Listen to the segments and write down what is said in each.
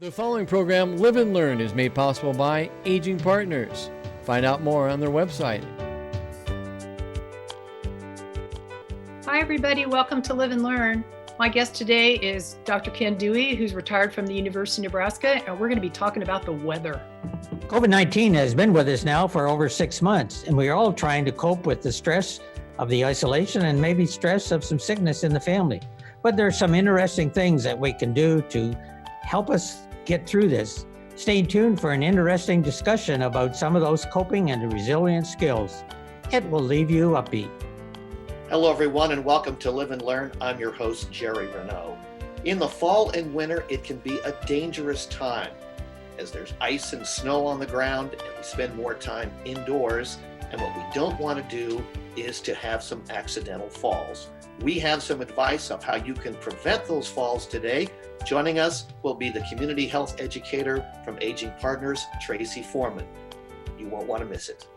The following program, Live and Learn, is made possible by Aging Partners. Find out more on their website. Hi, everybody. Welcome to Live and Learn. My guest today is Dr. Ken Dewey, who's retired from the University of Nebraska, and we're going to be talking about the weather. COVID-19 has been with us now for over 6 months, and we are all trying to cope with the stress of the isolation and maybe stress of some sickness in the family. But there are some interesting things that we can do to help us get through this. Stay tuned for an interesting discussion about some of those coping and resilient skills. It will leave you upbeat. Hello, everyone, and welcome to Live and Learn. I'm your host, Jerry Renaud. In the fall and winter, it can be a dangerous time as there's ice and snow on the ground and we spend more time indoors. And what we don't want to do is to have some accidental falls. We have some advice of how you can prevent those falls today. Joining us will be the community health educator from Aging Partners, Tracy Foreman. You won't want to miss it.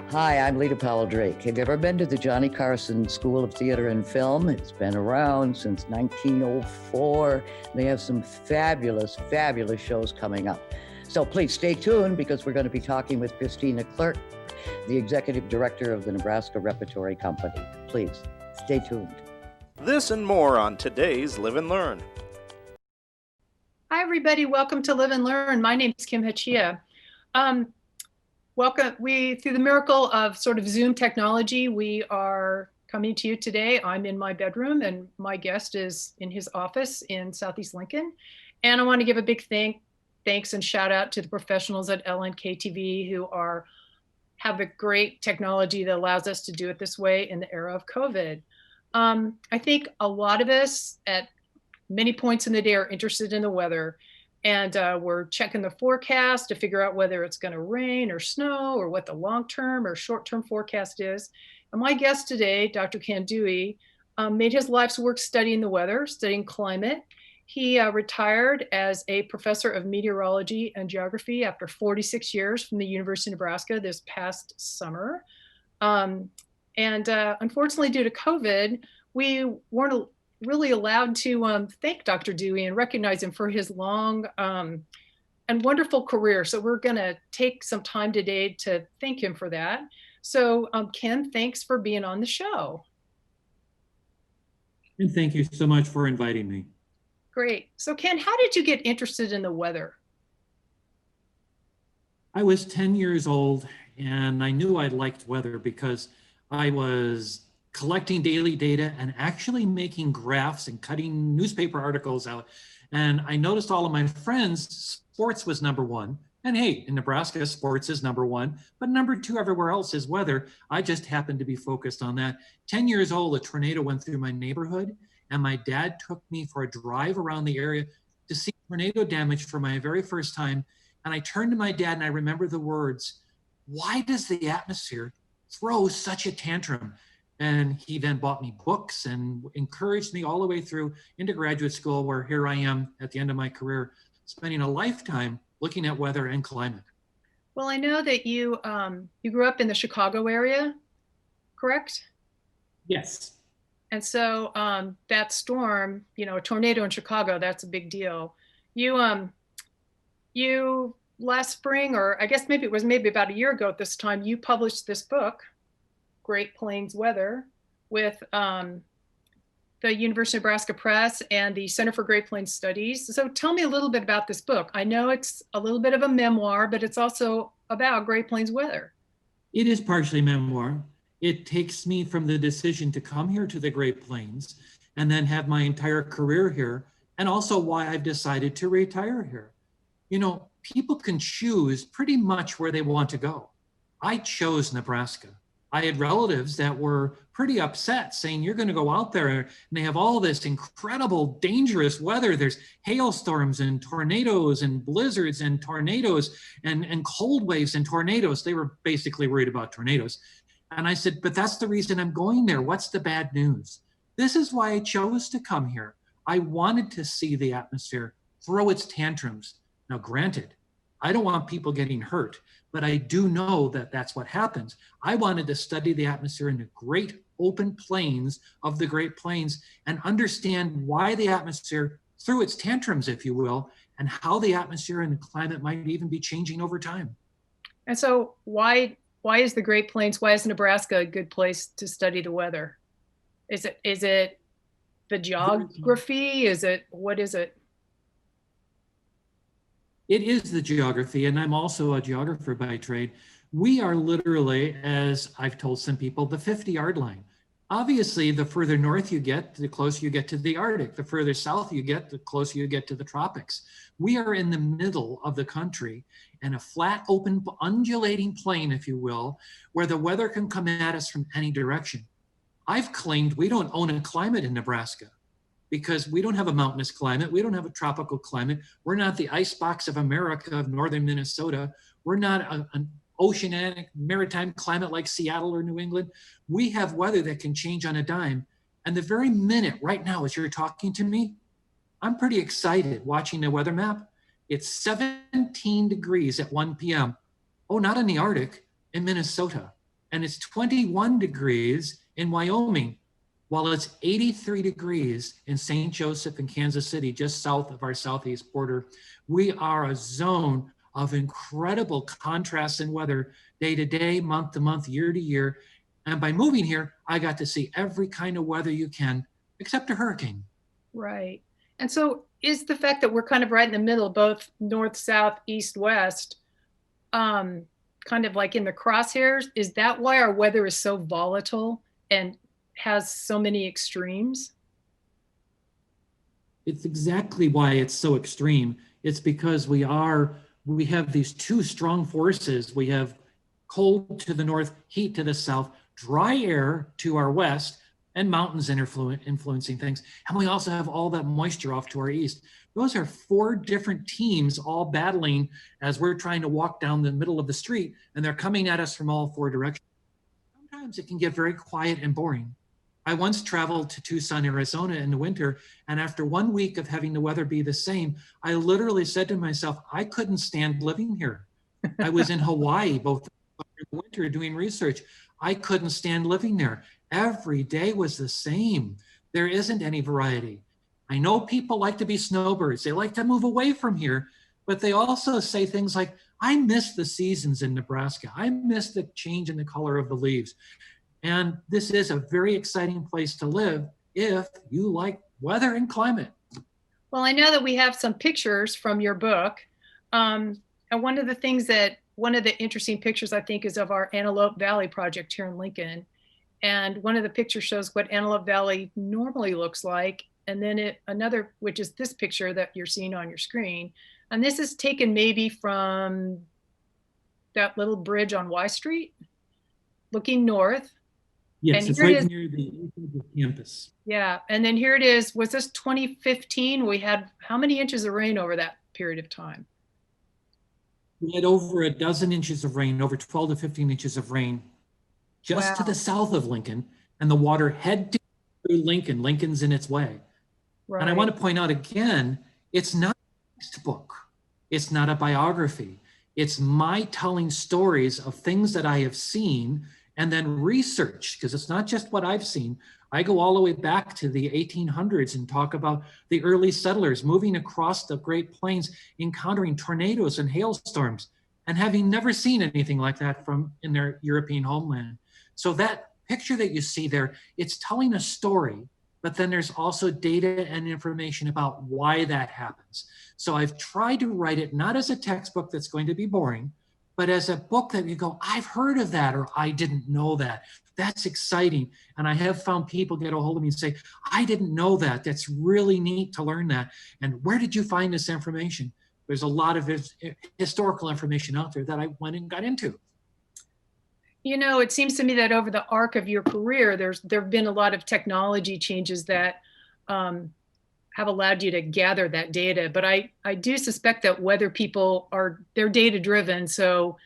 Hi, I'm Lita Powell Drake. Have you ever been to the Johnny Carson School of Theater and Film? It's been around since 1904. They have some fabulous, fabulous shows coming up. So please stay tuned because we're going to be talking with Christina Kirk, the executive director of the Nebraska Repertory Company. Please stay tuned. This and more on today's Live and Learn. Hi, everybody. Welcome to Live and Learn. My name is Kim Hachia. Welcome. Through the miracle of sort of Zoom technology, we are coming to you today. I'm in my bedroom and my guest is in his office in Southeast Lincoln. And I want to give a big thanks and shout out to the professionals at LNK TV who have a great technology that allows us to do it this way in the era of COVID. I think a lot of us at many points in the day are interested in the weather, and we're checking the forecast to figure out whether it's going to rain or snow or what the long-term or short-term forecast is. And my guest today, Dr. Ken Dewey, made his life's work studying the weather, studying climate. He retired as a professor of meteorology and geography after 46 years from the University of Nebraska this past summer. Unfortunately, due to COVID, we weren't really allowed to thank Dr. Dewey and recognize him for his long and wonderful career. So we're going to take some time today to thank him for that. So Ken, thanks for being on the show. And thank you so much for inviting me. Great. So Ken, how did you get interested in the weather? I was 10 years old and I knew I liked weather because I was collecting daily data and actually making graphs and cutting newspaper articles out. And I noticed all of my friends, sports was number one. And hey, in Nebraska, sports is number one, but number two everywhere else is weather. I just happened to be focused on that. 10 years old, a tornado went through my neighborhood and my dad took me for a drive around the area to see tornado damage for my very first time. And I turned to my dad and I remember the words, "Why does the atmosphere throw such a tantrum?" And he then bought me books and encouraged me all the way through into graduate school, where here I am at the end of my career, spending a lifetime looking at weather and climate. Well, I know that you grew up in the Chicago area, correct? Yes. And so that storm, a tornado in Chicago, that's a big deal. You last spring, or I guess maybe it was about a year ago at this time, you published this book, Great Plains Weather, with the University of Nebraska Press and the Center for Great Plains Studies. So tell me a little bit about this book. I know it's a little bit of a memoir, but it's also about Great Plains weather. It is partially memoir. It takes me from the decision to come here to the Great Plains and then have my entire career here, and also why I've decided to retire here. People can choose pretty much where they want to go. I chose Nebraska. I had relatives that were pretty upset saying, you're going to go out there and they have all this incredible, dangerous weather. There's hailstorms and tornadoes and blizzards and tornadoes and cold waves and tornadoes. They were basically worried about tornadoes. And I said, but that's the reason I'm going there. What's the bad news? This is why I chose to come here. I wanted to see the atmosphere throw its tantrums. Now, granted, I don't want people getting hurt, but I do know that that's what happens. I wanted to study the atmosphere in the great open plains of the Great Plains and understand why the atmosphere threw its tantrums, if you will, and how the atmosphere and the climate might even be changing over time. And so why is the Great Plains, why is Nebraska a good place to study the weather? Is it the geography? What is it? It is the geography, and I'm also a geographer by trade. We are literally, as I've told some people, the 50-yard line. Obviously, the further north you get, the closer you get to the Arctic. The further south you get, the closer you get to the tropics. We are in the middle of the country, and a flat, open, undulating plain, if you will, where the weather can come at us from any direction. I've claimed we don't own a climate in Nebraska because we don't have a mountainous climate. We don't have a tropical climate. We're not the icebox of America, of northern Minnesota. We're not an oceanic maritime climate like Seattle or New England. We have weather that can change on a dime. And the very minute right now, as you're talking to me, I'm pretty excited watching the weather map. It's 17 degrees at 1 p.m. Oh, not in the Arctic, in Minnesota. And it's 21 degrees in Wyoming, while it's 83 degrees in St. Joseph and Kansas City, just south of our southeast border. We are a zone of incredible contrasts in weather, day to day, month to month, year to year. And by moving here, I got to see every kind of weather you can, except a hurricane. Right. And so is the fact that we're kind of right in the middle, both north, south, east, west, kind of like in the crosshairs, is that why our weather is so volatile and has so many extremes? It's exactly why it's so extreme. It's because we have these two strong forces. We have cold to the north, heat to the south, dry air to our west, and mountains influencing things. And we also have all that moisture off to our east. Those are four different teams all battling as we're trying to walk down the middle of the street, and they're coming at us from all four directions. Sometimes it can get very quiet and boring. I once traveled to Tucson, Arizona in the winter, and after 1 week of having the weather be the same, I literally said to myself, I couldn't stand living here. I was in Hawaii both in the winter doing research. I couldn't stand living there. Every day was the same. There isn't any variety. I know people like to be snowbirds. They like to move away from here, but they also say things like, I miss the seasons in Nebraska. I miss the change in the color of the leaves. And this is a very exciting place to live if you like weather and climate. Well, I know that we have some pictures from your book. And one of the interesting pictures I think is of our Antelope Valley project here in Lincoln. And one of the pictures shows what Antelope Valley normally looks like. And then another, which is this picture that you're seeing on your screen. And this is taken maybe from that little bridge on Y Street, looking north. Yes, it's right near the campus. Yeah, and then here it is. Was this 2015? We had how many inches of rain over that period of time? We had over a dozen inches of rain, over 12 to 15 inches of rain, just to the south of Lincoln, and the water head to through Lincoln. Lincoln's in its way. Right. And I want to point out again, it's not a textbook. It's not a biography. It's my telling stories of things that I have seen and then research, because it's not just what I've seen. I go all the way back to the 1800s and talk about the early settlers moving across the Great Plains, encountering tornadoes and hailstorms, and having never seen anything like that in their European homeland. So that picture that you see there, it's telling a story, but then there's also data and information about why that happens. So I've tried to write it not as a textbook that's going to be boring, but as a book that you go, I've heard of that, or I didn't know that. That's exciting. And I have found people get a hold of me and say, I didn't know that. That's really neat to learn that. And where did you find this information? There's a lot of historical information out there that I went and got into. You know, it seems to me that over the arc of your career, there have been a lot of technology changes that have allowed you to gather that data. But I do suspect that weather people they're data driven. So,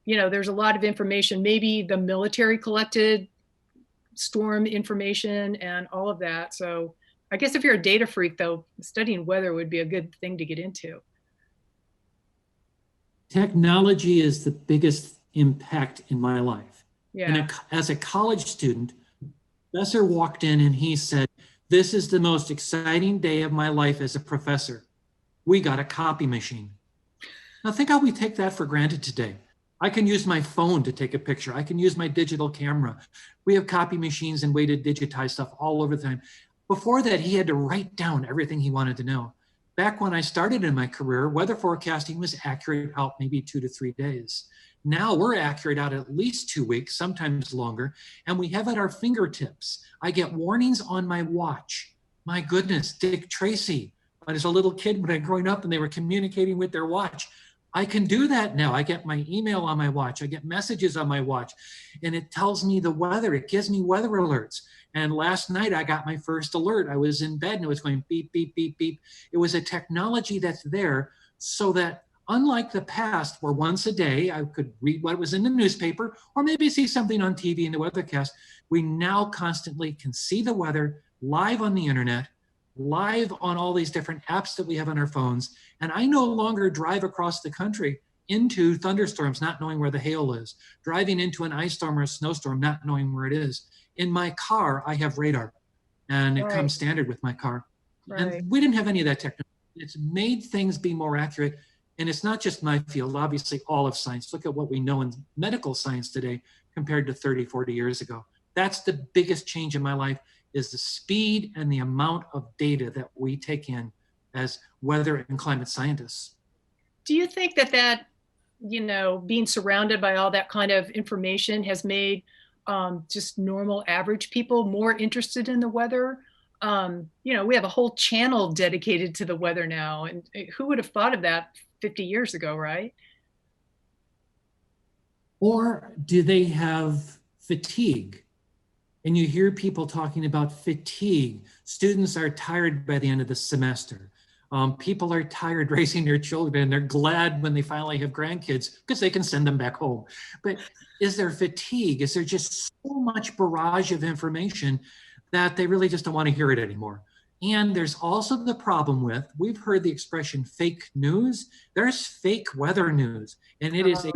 you know, there's a lot of information. Maybe the military collected storm information and all of that. So I guess if you're a data freak, though, studying weather would be a good thing to get into. Technology is the biggest impact in my life. Yeah. And as a college student, professor walked in and he said, this is the most exciting day of my life as a professor. we got a copy machine. Now think how we take that for granted today. I can use my phone to take a picture. I can use my digital camera. We have copy machines and way to digitize stuff all over the time. Before that, he had to write down everything he wanted to know. Back when I started in my career, weather forecasting was accurate out maybe 2 to 3 days. Now we're accurate out at least 2 weeks, sometimes longer, and we have at our fingertips. I get warnings on my watch. My goodness, Dick Tracy. When I was a little kid, when I was growing up and they were communicating with their watch, I can do that now. I get my email on my watch. I get messages on my watch, and it tells me the weather. It gives me weather alerts. And last night I got my first alert. I was in bed and it was going beep, beep, beep, beep. It was a technology that's there so that unlike the past where once a day I could read what was in the newspaper or maybe see something on TV in the weathercast, we now constantly can see the weather live on the internet, live on all these different apps that we have on our phones. And I no longer drive across the country into thunderstorms, not knowing where the hail is, driving into an ice storm or a snowstorm, not knowing where it is. In my car, I have radar, and it comes standard with my car. Right. And we didn't have any of that technology. It's made things be more accurate. And it's not just my field, obviously all of science. Look at what we know in medical science today compared to 30, 40 years ago. That's the biggest change in my life, is the speed and the amount of data that we take in as weather and climate scientists. Do you think that, being surrounded by all that kind of information has made just normal average people more interested in the weather? We have a whole channel dedicated to the weather now. And who would have thought of that 50 years ago, right? Or do they have fatigue? And you hear people talking about fatigue. Students are tired by the end of the semester. People are tired raising their children, and they're glad when they finally have grandkids because they can send them back home. But is there fatigue? Is there just so much barrage of information that they really just don't want to hear it anymore? And there's also the problem with, we've heard the expression fake news. There's fake weather news. And it is a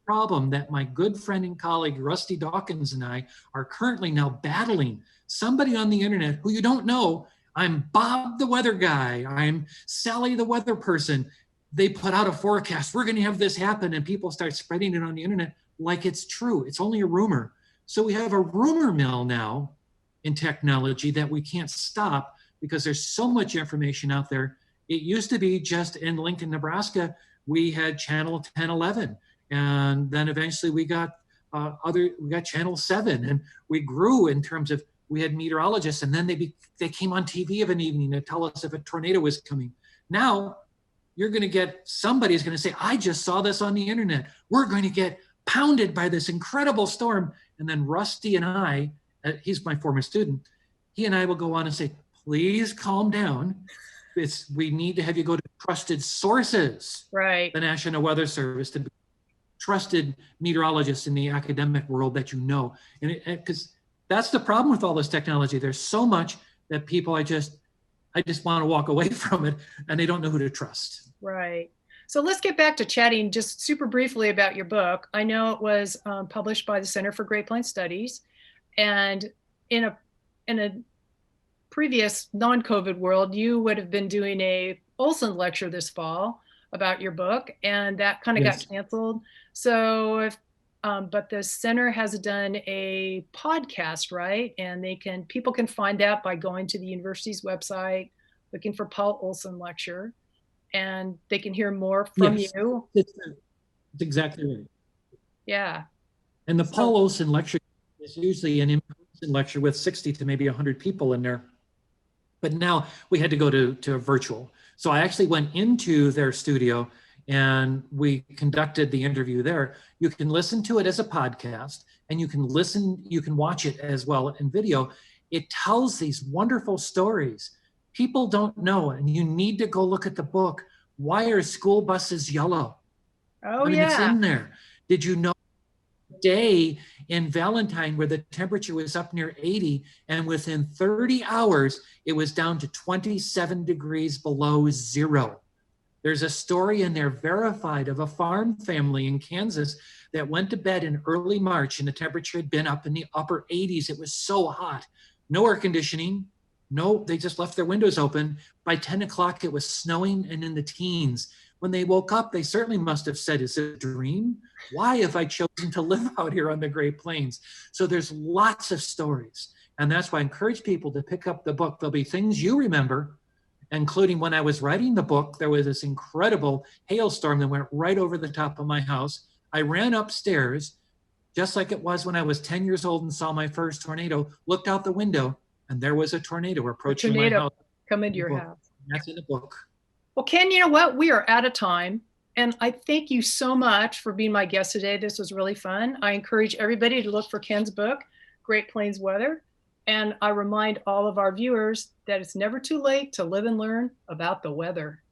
problem that my good friend and colleague, Rusty Dawkins, and I are currently now battling. Somebody on the internet who you don't know, I'm Bob the weather guy, I'm Sally the weather person. They put out a forecast, we're gonna have this happen, and people start spreading it on the internet like it's true. It's only a rumor. So we have a rumor mill now in technology that we can't stop because there's so much information out there. It used to be just in Lincoln, Nebraska, we had channel 1011, and then eventually we got channel 7, and we grew in terms of, we had meteorologists, and then they came on TV of an evening to tell us if a tornado was coming. Now you're going to get, somebody's going to say, I just saw this on the internet. We're going to get pounded by this incredible storm. And then Rusty and I, he's my former student, he and I will go on and say, please calm down. We need to have you go to trusted sources. Right. The National Weather Service, to trusted meteorologists in the academic world that you know. And because that's the problem with all this technology. There's so much that people, I just want to walk away from it, and they don't know who to trust. Right. So let's get back to chatting just super briefly about your book. I know it was published by the Center for Great Plains Studies, and in a previous non-COVID world, you would have been doing a Olson lecture this fall about your book, and that kind of got canceled. So but the center has done a podcast, right? And people can find that by going to the university's website, looking for Paul Olson lecture, and they can hear more from you. It's exactly right. Yeah. And the Paul Olson lecture is usually an in-person lecture with 60 to maybe 100 people in there. But now we had to go to a virtual. So I actually went into their studio and we conducted the interview there. You can listen to it as a podcast, and you can watch it as well in video. It tells these wonderful stories. People don't know, and you need to go look at the book. Why are school buses yellow? It's in there. Did you know day in Valentine where the temperature was up near 80, and within 30 hours, it was down to 27 degrees below zero? There's a story in there verified of a farm family in Kansas that went to bed in early March, and the temperature had been up in the upper 80s. It was so hot. No air conditioning, No, they just left their windows open. By 10 o'clock, it was snowing and in the teens. When they woke up, they certainly must have said, is it a dream? Why have I chosen to live out here on the Great Plains? So there's lots of stories. And that's why I encourage people to pick up the book. There'll be things you remember, including when I was writing the book, there was this incredible hailstorm that went right over the top of my house. I ran upstairs, just like it was when I was 10 years old and saw my first tornado, looked out the window, and there was a tornado approaching my house. Come into your house. That's in the book. Well, Ken, you know what? We are out of time. And I thank you so much for being my guest today. This was really fun. I encourage everybody to look for Ken's book, Great Plains Weather. And I remind all of our viewers that it's never too late to live and learn about the weather.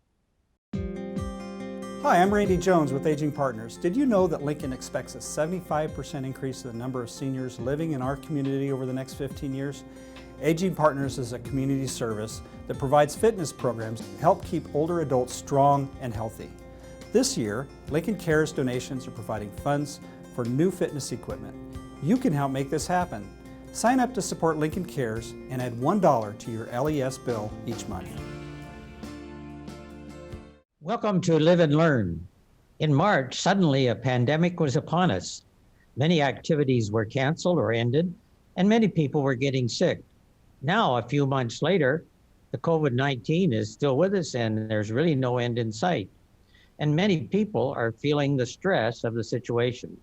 Hi, I'm Randy Jones with Aging Partners. Did you know that Lincoln expects a 75% increase in the number of seniors living in our community over the next 15 years? Aging Partners is a community service that provides fitness programs to help keep older adults strong and healthy. This year, Lincoln Cares donations are providing funds for new fitness equipment. You can help make this happen. Sign up to support Lincoln Cares and add $1 to your LES bill each month. Welcome to Live and Learn. In March, suddenly a pandemic was upon us. Many activities were canceled or ended, and many people were getting sick. Now, a few months later, the COVID-19 is still with us and there's really no end in sight. And many people are feeling the stress of the situation.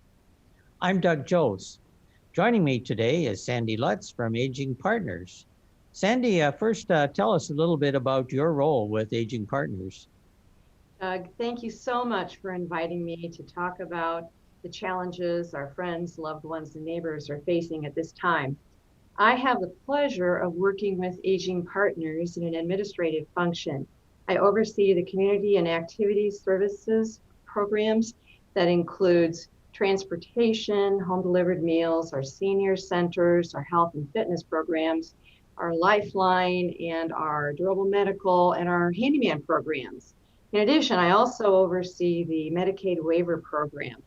I'm Doug Joes. Joining me today is Sandy Lutz from Aging Partners. Sandy, first tell us a little bit about your role with Aging Partners. Doug, thank you so much for inviting me to talk about the challenges our friends, loved ones, and neighbors are facing at this time. I have the pleasure of working with Aging Partners in an administrative function. I oversee the community and activity services programs that includes transportation, home delivered meals, our senior centers, our health and fitness programs, our Lifeline, and our durable medical and our handyman programs. In addition, I also oversee the Medicaid waiver program.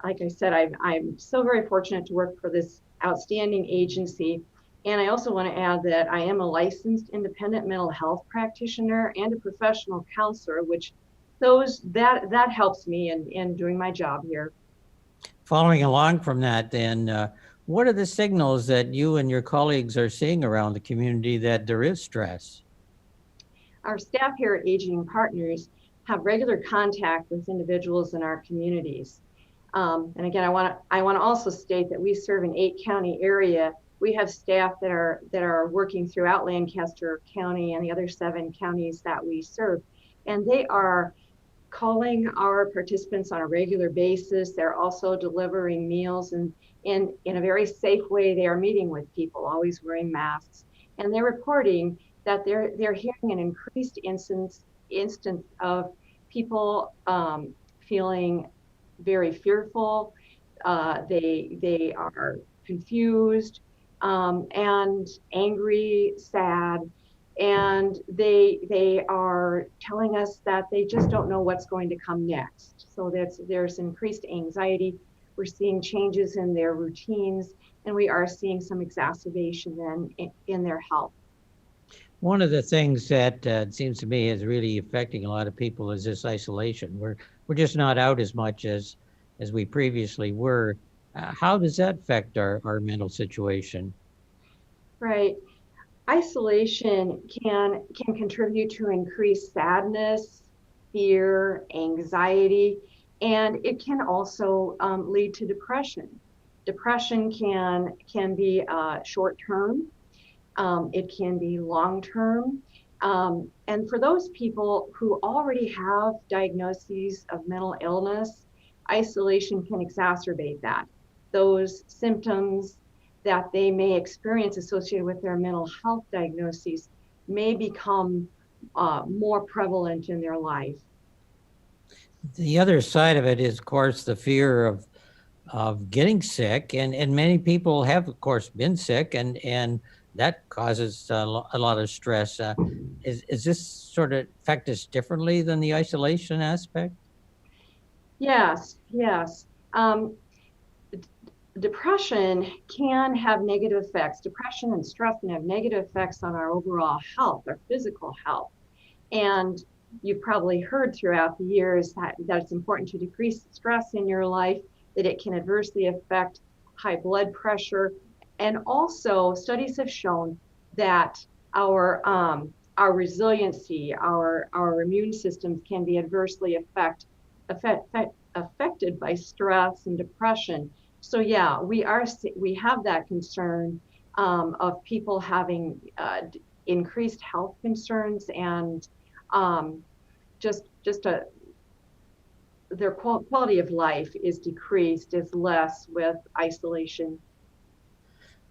Like I said, I'm so very fortunate to work for this outstanding agency. And I also want to add that I am a licensed independent mental health practitioner and a professional counselor, which that helps me in doing my job here. Following along from that, then, what are the signals that you and your colleagues are seeing around the community that there is stress? Our staff here at Aging Partners have regular contact with individuals in our communities. And again, I want to also state that we serve an 8-county area. We have staff that are working throughout Lancaster County and the other 7 counties that we serve, and they are calling our participants on a regular basis. They're also delivering meals, and in a very safe way, they are meeting with people, always wearing masks, and they're reporting that they're hearing an increased instance of people feeling very fearful. They are confused and angry, sad, and they are telling us that they just don't know what's going to come next. So there's increased anxiety. We're seeing changes in their routines, and we are seeing some exacerbation then in their health. One of the things that it seems to me is really affecting a lot of people is this isolation. We're just not out as much as we previously were. How does that affect our mental situation? Right. Isolation can contribute to increased sadness, fear, anxiety, and it can also lead to depression. Depression can be short-term. It can be long-term. And for those people who already have diagnoses of mental illness, isolation can exacerbate that. Those symptoms that they may experience associated with their mental health diagnoses may become more prevalent in their life. The other side of it is, of course, the fear of getting sick, and many people have, of course, been sick, and that causes a lot of stress. Is this sort of affect us differently than the isolation aspect? Yes. depression can have negative effects. Depression and stress can have negative effects on our overall health, our physical health. And you've probably heard throughout the years that it's important to decrease stress in your life, that it can adversely affect high blood pressure. And also studies have shown that our resiliency, our immune systems can be adversely affected by stress and depression. So yeah, we have that concern of people having increased health concerns and their quality of life is decreased, is less with isolation.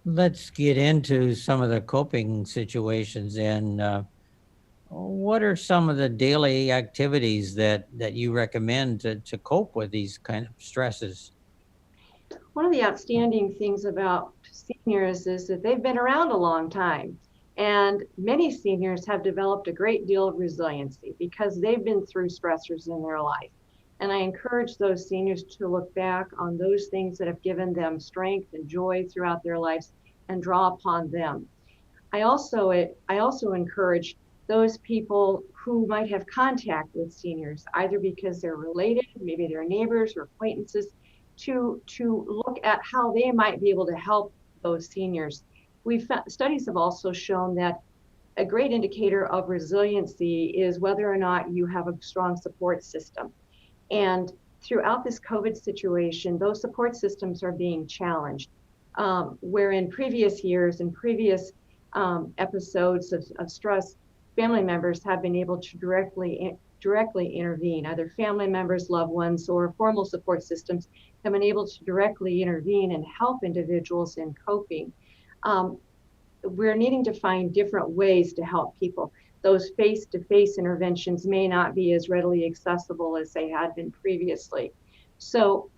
Let's get into some of the coping situations. And what are some of the daily activities that you recommend to cope with these kind of stresses? One of the outstanding things about seniors is that they've been around a long time. And many seniors have developed a great deal of resiliency because they've been through stressors in their life. And I encourage those seniors to look back on those things that have given them strength and joy throughout their lives and draw upon them. I also encourage those people who might have contact with seniors, either because they're related, maybe they're neighbors or acquaintances, to look at how they might be able to help those seniors. Studies have also shown that a great indicator of resiliency is whether or not you have a strong support system. And throughout this COVID situation, those support systems are being challenged. Where in previous years, in previous episodes of stress, family members have been able to directly intervene. Either family members, loved ones, or formal support systems have been able to directly intervene and help individuals in coping. We're needing to find different ways to help people. Those face-to-face interventions may not be as readily accessible as they had been previously. So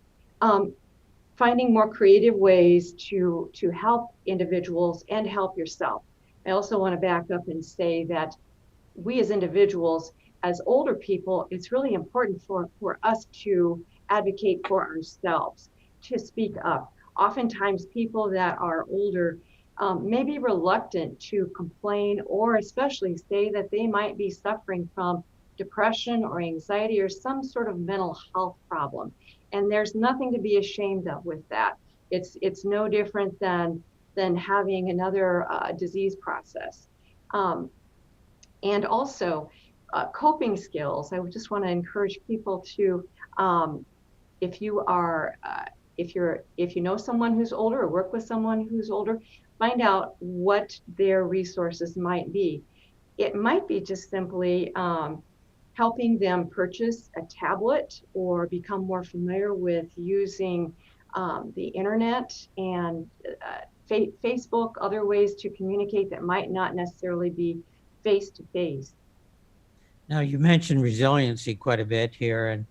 finding more creative ways to help individuals and help yourself. I also want to back up and say that we as individuals, as older people, it's really important for us to advocate for ourselves, to speak up. Oftentimes people that are older may be reluctant to complain or especially say that they might be suffering from depression or anxiety or some sort of mental health problem. And there's nothing to be ashamed of with that. It's no different than having another disease process. And also coping skills. I would just want to encourage people to, if you know someone who's older or work with someone who's older, find out what their resources might be. It might be just simply helping them purchase a tablet or become more familiar with using the internet and Facebook, other ways to communicate that might not necessarily be face-to-face. Now, you mentioned resiliency quite a bit here, and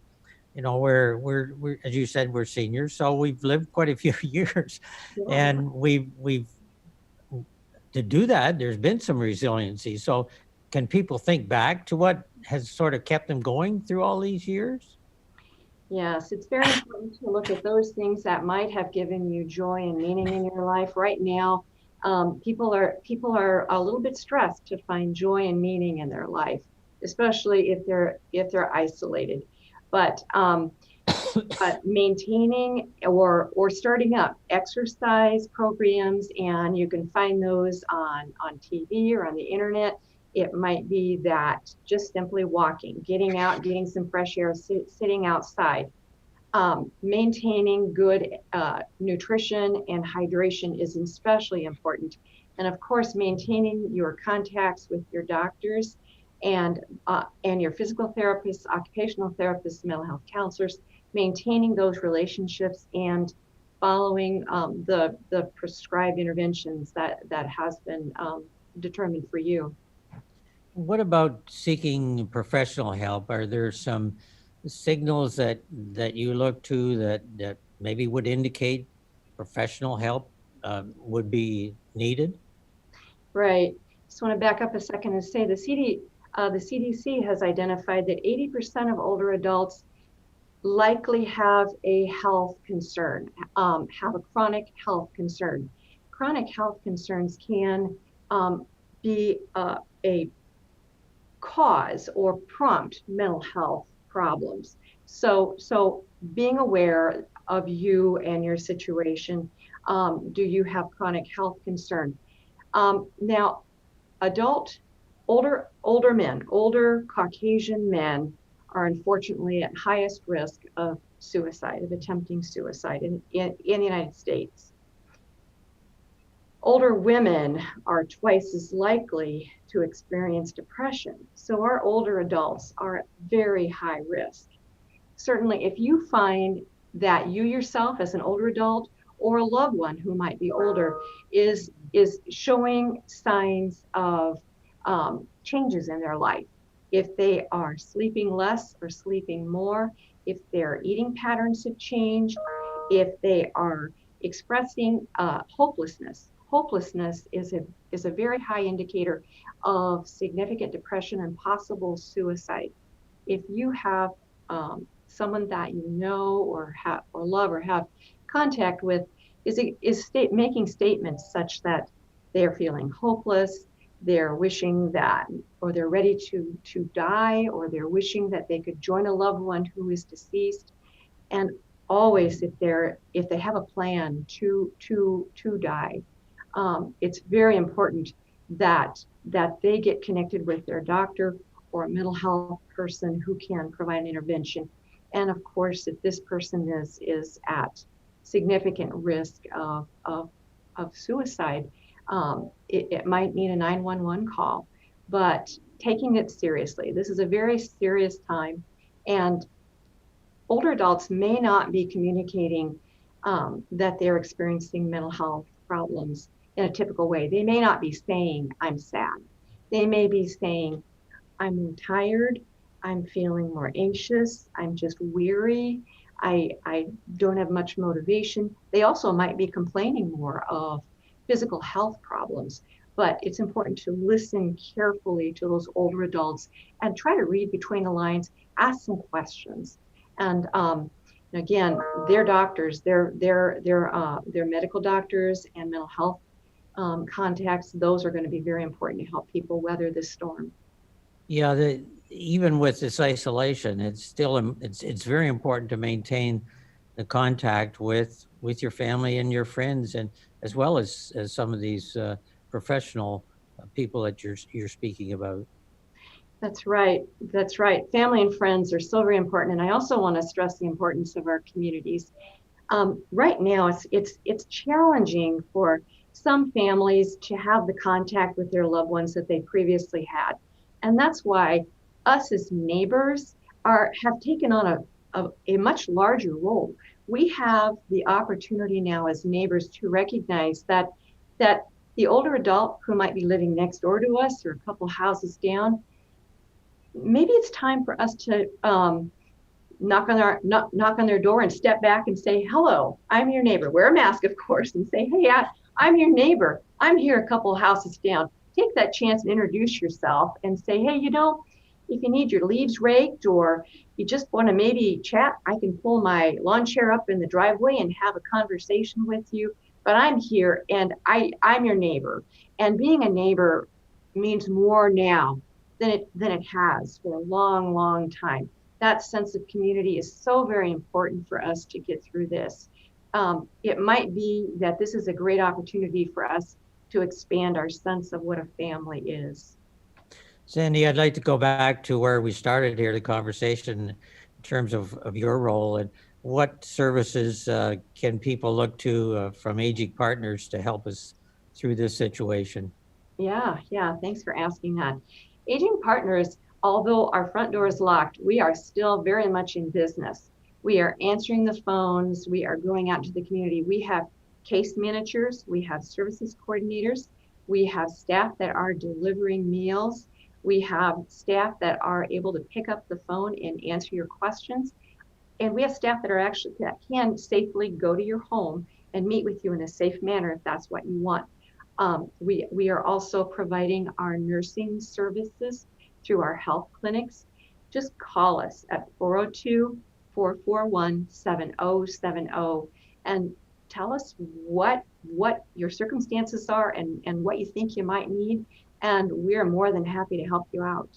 we're as you said, we're seniors, so we've lived quite a few years, and we've to do that. There's been some resiliency. So, can people think back to what has sort of kept them going through all these years? Yes, it's very important to look at those things that might have given you joy and meaning in your life. Right now, people are a little bit stressed to find joy and meaning in their life, especially if they're isolated. But maintaining or starting up exercise programs, and you can find those on TV or on the internet. It might be that just simply walking, getting out, getting some fresh air, sitting outside. Maintaining good nutrition and hydration is especially important. And of course, maintaining your contacts with your doctors and your physical therapists, occupational therapists, mental health counselors, maintaining those relationships and following the prescribed interventions that has been determined for you. What about seeking professional help? Are there some signals that you look to that maybe would indicate professional help would be needed? Right. Just want to back up a second and say the CDC has identified that 80% of older adults likely have a health concern, have a chronic health concern. Chronic health concerns can be a cause or prompt mental health problems. So being aware of you and your situation, do you have chronic health concern? Now, older men, older Caucasian men are unfortunately at highest risk of suicide, of attempting suicide in the United States. Older women are twice as likely to experience depression. So our older adults are at very high risk. Certainly, if you find that you yourself as an older adult or a loved one who might be older is showing signs of changes in their life, if they are sleeping less or sleeping more, if their eating patterns have changed, if they are expressing hopelessness. Hopelessness is a very high indicator of significant depression and possible suicide. If you have someone that you know or love or have contact with is making statements such that they are feeling hopeless, they're wishing that, or they're ready to die, or they're wishing that they could join a loved one who is deceased. And always, if they have a plan to die, it's very important that they get connected with their doctor or a mental health person who can provide an intervention. And of course, if this person is at significant risk of suicide, it might need a 911 call, but taking it seriously. This is a very serious time, and older adults may not be communicating that they're experiencing mental health problems in a typical way. They may not be saying, I'm sad. They may be saying, I'm tired, I'm feeling more anxious, I'm just weary, I don't have much motivation. They also might be complaining more of physical health problems, but it's important to listen carefully to those older adults and try to read between the lines, ask some questions. And again, their doctors, their medical doctors and mental health contacts, those are going to be very important to help people weather this storm. Yeah, even with this isolation, it's very important to maintain the contact with your family and your friends, and as well as some of these professional people that you're speaking about. That's right. That's right. Family and friends are so very important. And I also want to stress the importance of our communities. Right now, it's challenging for some families to have the contact with their loved ones that they previously had. And that's why us as neighbors have taken on a much larger role. We have the opportunity now as neighbors to recognize that the older adult who might be living next door to us or a couple houses down, maybe it's time for us to knock on their door and step back and say, hello, I'm your neighbor. Wear a mask, of course, and say, hey, I'm your neighbor. I'm here a couple houses down. Take that chance and introduce yourself and say, hey, if you need your leaves raked or you just want to maybe chat, I can pull my lawn chair up in the driveway and have a conversation with you. But I'm here and I'm your neighbor. And being a neighbor means more now than it has for a long, long time. That sense of community is so very important for us to get through this. It might be that this is a great opportunity for us to expand our sense of what a family is. Sandy, I'd like to go back to where we started here, the conversation in terms of your role, and what services can people look to from Aging Partners to help us through this situation? Yeah, thanks for asking that. Aging Partners, although our front door is locked, we are still very much in business. We are answering the phones, we are going out to the community. We have case managers, we have services coordinators, we have staff that are delivering meals, we have staff that are able to pick up the phone and answer your questions, and we have staff that can safely go to your home and meet with you in a safe manner if that's what you want. We are also providing our nursing services through our health clinics. Just call us at 844-441-7070 and tell us what your circumstances are and what you think you might need. And we're more than happy to help you out.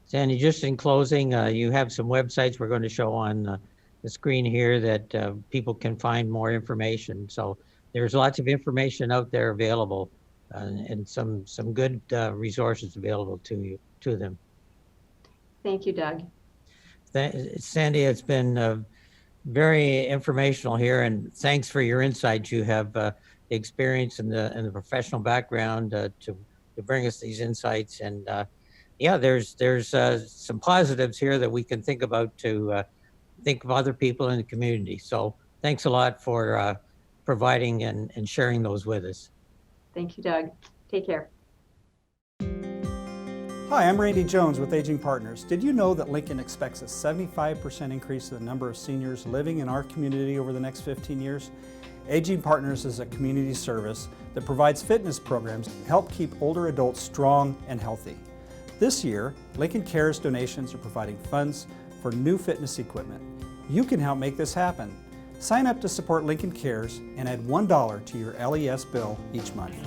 Sandy, just in closing, you have some websites we're going to show on the screen here that people can find more information. So there's lots of information out there available and some good resources available to them. Thank you, Doug. Sandy, it's been very informational here, and thanks for your insights. You have the experience and the professional background to bring us these insights. And yeah, there's some positives here that we can think about to think of other people in the community. So thanks a lot for providing and sharing those with us. Thank you, Doug. Take care. Hi, I'm Randy Jones with Aging Partners. Did you know that Lincoln expects a 75% increase in the number of seniors living in our community over the next 15 years? Aging Partners is a community service that provides fitness programs to help keep older adults strong and healthy. This year, Lincoln Cares donations are providing funds for new fitness equipment. You can help make this happen. Sign up to support Lincoln Cares and add $1 to your LES bill each month.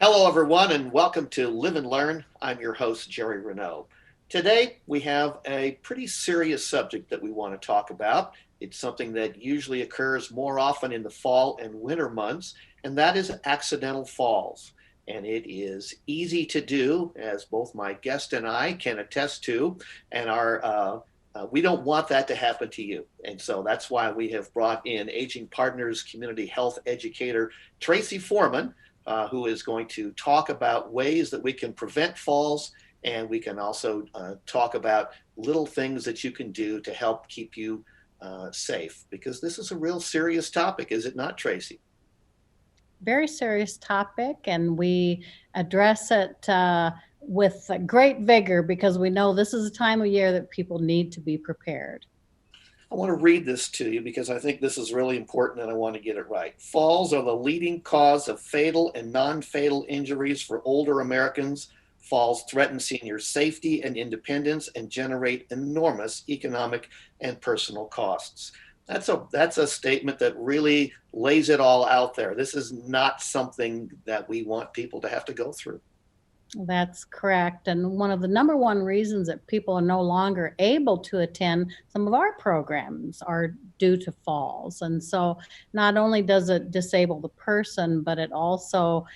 Hello, everyone, and welcome to Live and Learn. I'm your host, Jerry Renaud. Today, we have a pretty serious subject that we want to talk about. It's something that usually occurs more often in the fall and winter months, and that is accidental falls. And it is easy to do, as both my guest and I can attest to, and we don't want that to happen to you. And so that's why we have brought in Aging Partners community health educator Tracy Foreman, who is going to talk about ways that we can prevent falls, and we can also talk about little things that you can do to help keep you safe, because this is a real serious topic, is it not, Tracy? Very serious topic, and we address it with great vigor because we know this is a time of year that people need to be prepared. I want to read this to you because I think this is really important and I want to get it right. Falls are the leading cause of fatal and non-fatal injuries for older Americans. Falls threaten senior safety and independence and generate enormous economic and personal costs. That's a statement that really lays it all out there. This is not something that we want people to have to go through. That's correct. And one of the number one reasons that people are no longer able to attend some of our programs are due to falls. And so not only does it disable the person, but it also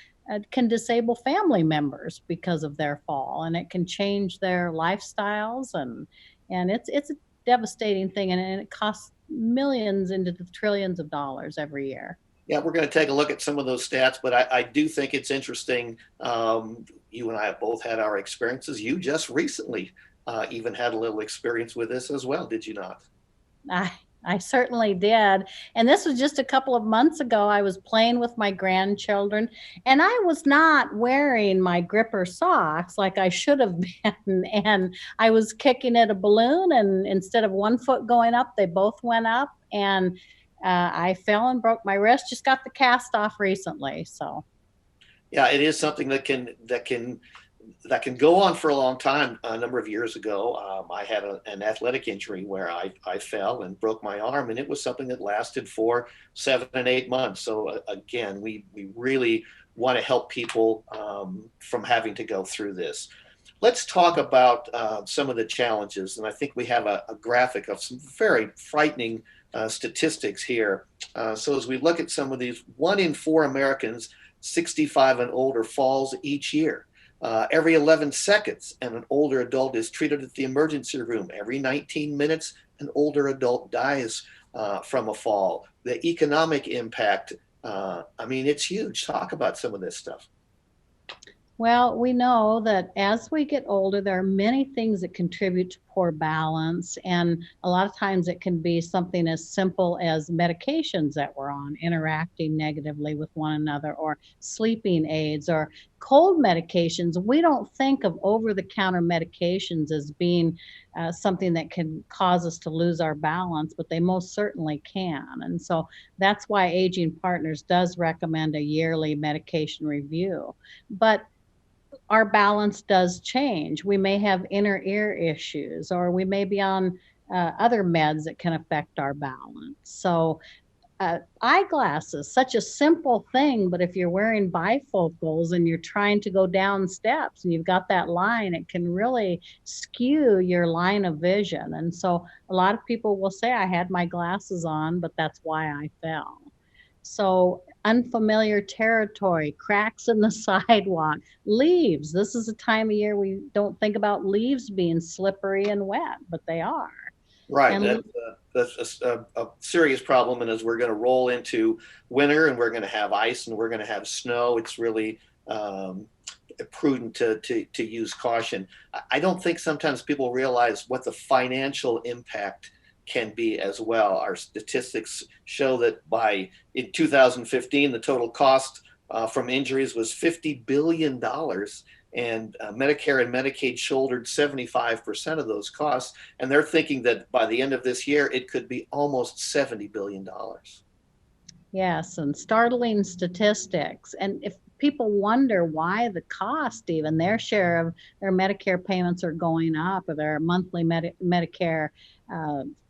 can disable family members because of their fall, and it can change their lifestyles, and it's a devastating thing, and it costs millions into the trillions of dollars every year. Yeah, we're going to take a look at some of those stats, but I do think it's interesting. You and I have both had our experiences. You just recently even had a little experience with this as well, did you not? I certainly did. And this was just a couple of months ago. I was playing with my grandchildren, and I was not wearing my gripper socks like I should have been. And I was kicking at a balloon, and instead of one foot going up, they both went up. And I fell and broke my wrist. Just got the cast off recently. So, yeah, it is something that can go on for a long time. A number of years ago, I had an athletic injury where I fell and broke my arm, and it was something that lasted for 7 and 8 months. So again, we really want to help people from having to go through this. Let's talk about some of the challenges, and I think we have a graphic of some very frightening statistics here. So as we look at some of these, 1 in 4 Americans 65 and older falls each year. Every 11 seconds, and an older adult is treated at the emergency room. Every 19 minutes, an older adult dies from a fall. The economic impact, it's huge. Talk about some of this stuff. Well, we know that as we get older, there are many things that contribute to poor balance. And a lot of times it can be something as simple as medications that we're on, interacting negatively with one another, or sleeping aids, or cold medications. We don't think of over-the-counter medications as being something that can cause us to lose our balance, but they most certainly can. And so that's why Aging Partners does recommend a yearly medication review. But our balance does change. We may have inner ear issues, or we may be on other meds that can affect our balance. So eyeglasses, such a simple thing, but if you're wearing bifocals and you're trying to go down steps and you've got that line, it can really skew your line of vision. And so a lot of people will say, I had my glasses on, but that's why I fell. So unfamiliar territory, cracks in the sidewalk, leaves. This is a time of year we don't think about leaves being slippery and wet, but they are. Right. And That's a serious problem. And as we're going to roll into winter and we're going to have ice and we're going to have snow, it's really prudent to use caution. I don't think sometimes people realize what the financial impact can be as well. Our statistics show that in 2015, the total cost from injuries was $50 billion. And Medicare and Medicaid shouldered 75% of those costs. And they're thinking that by the end of this year, it could be almost $70 billion. yes, and startling statistics. And if people wonder why the cost, even their share of their Medicare payments are going up, or their monthly Medicare